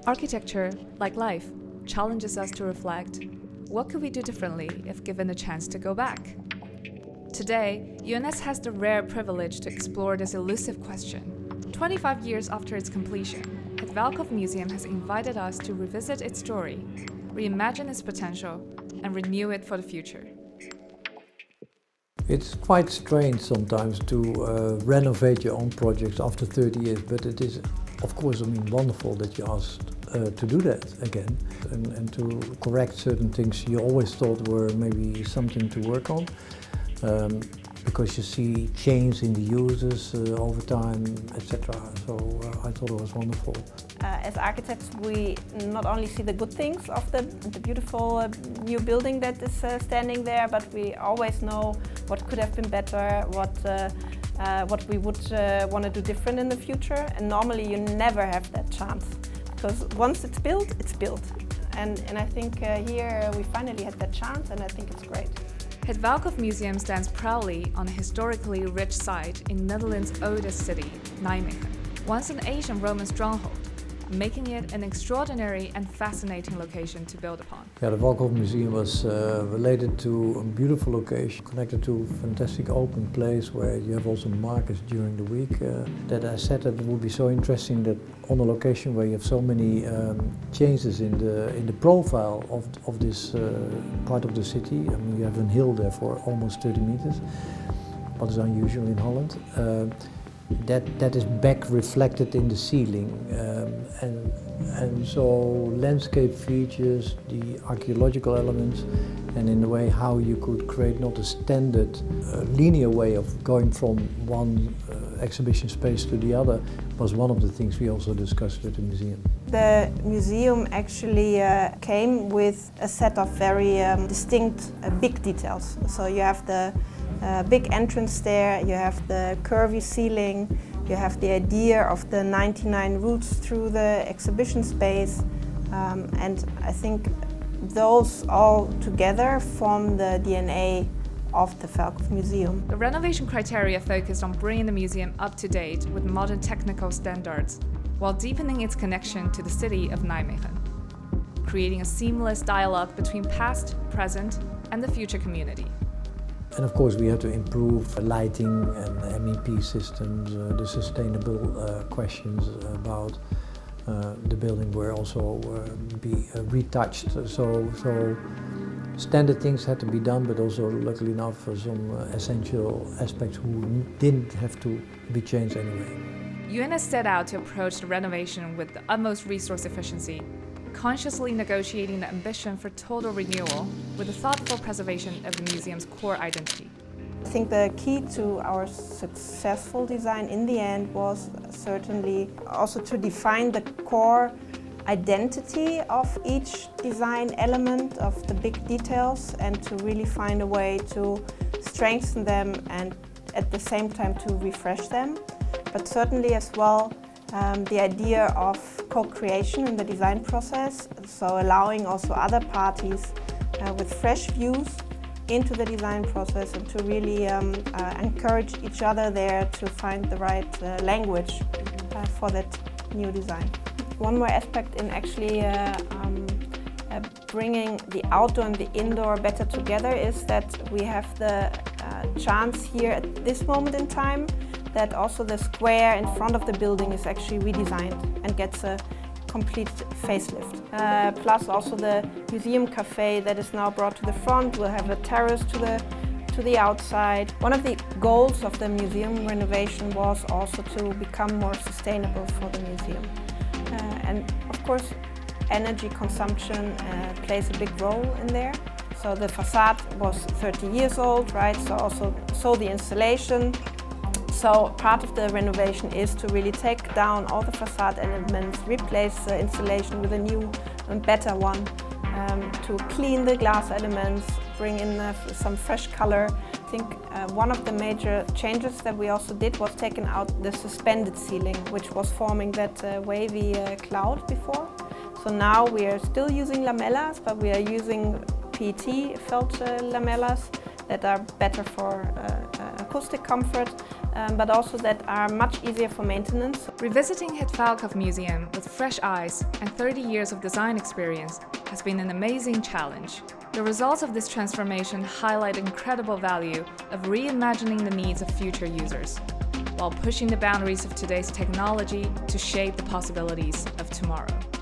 Architecture, like life, challenges us to reflect. What could we do differently if given a chance to go back? Today, UNS has the rare privilege to explore this elusive question. 25 years after its completion, Het Valkhof Museum has invited us to revisit its story, reimagine its potential, and renew it for the future. It's quite strange sometimes to renovate your own projects after 30 years, but it is, of course, wonderful that you asked to do that again and to correct certain things you always thought were maybe something to work on, because you see change in the users over time, etc. So I thought it was wonderful. As architects, we not only see the good things of the beautiful new building that is standing there, but we always know what could have been better, what we would want to do different in the future. And normally you never have that chance, because once it's built, it's built. And I think here we finally had that chance, and I think it's great. Het Valkhof Museum stands proudly on a historically rich site in Netherlands' oldest city, Nijmegen, once an ancient Roman stronghold, making it an extraordinary and fascinating location to build upon. Yeah, the Valkhof Museum was related to a beautiful location, connected to a fantastic open place where you have also markets during the week. That I said that it would be so interesting that on a location where you have so many changes in the profile of this part of the city. You have a hill there for almost 30 meters, what is unusual in Holland. That is back reflected in the ceiling, and so landscape features, the archaeological elements, and in a way how you could create not a standard linear way of going from one exhibition space to the other was one of the things we also discussed with the museum. The museum actually came with a set of very distinct big details. So you have the big entrance there, you have the curvy ceiling, you have the idea of the 99 routes through the exhibition space, and I think those all together form the DNA of the Valkhof Museum. The renovation criteria focused on bringing the museum up to date with modern technical standards, while deepening its connection to the city of Nijmegen, creating a seamless dialogue between past, present, and the future community. And of course we had to improve lighting and MEP systems, the sustainable questions about the building were also be retouched. So standard things had to be done, but also luckily enough some essential aspects who didn't have to be changed anyway. UNS set out to approach the renovation with the utmost resource efficiency, consciously negotiating the ambition for total renewal with the thoughtful preservation of the museum's core identity. I think the key to our successful design in the end was certainly also to define the core identity of each design element, of the big details, and to really find a way to strengthen them and at the same time to refresh them. But certainly as well the idea of co-creation in the design process, so allowing also other parties with fresh views into the design process and to really encourage each other there to find the right language for that new design. One more aspect in actually bringing the outdoor and the indoor better together is that we have the chance here at this moment in time that also the square in front of the building is actually redesigned and gets a complete facelift. Plus also the museum cafe that is now brought to the front will have a terrace to the outside. One of the goals of the museum renovation was also to become more sustainable for the museum. And of course energy consumption plays a big role in there. So the facade was 30 years old, right? So the installation. So part of the renovation is to really take down all the facade elements, replace the installation with a new and better one, to clean the glass elements, bring in some fresh color. I think one of the major changes that we also did was taking out the suspended ceiling, which was forming that wavy cloud before. So now we are still using lamellas, but we are using PET felt lamellas that are better for acoustic comfort. but also that are much easier for maintenance. Revisiting Het Valkhof Museum with fresh eyes and 30 years of design experience has been an amazing challenge. The results of this transformation highlight incredible value of reimagining the needs of future users, while pushing the boundaries of today's technology to shape the possibilities of tomorrow.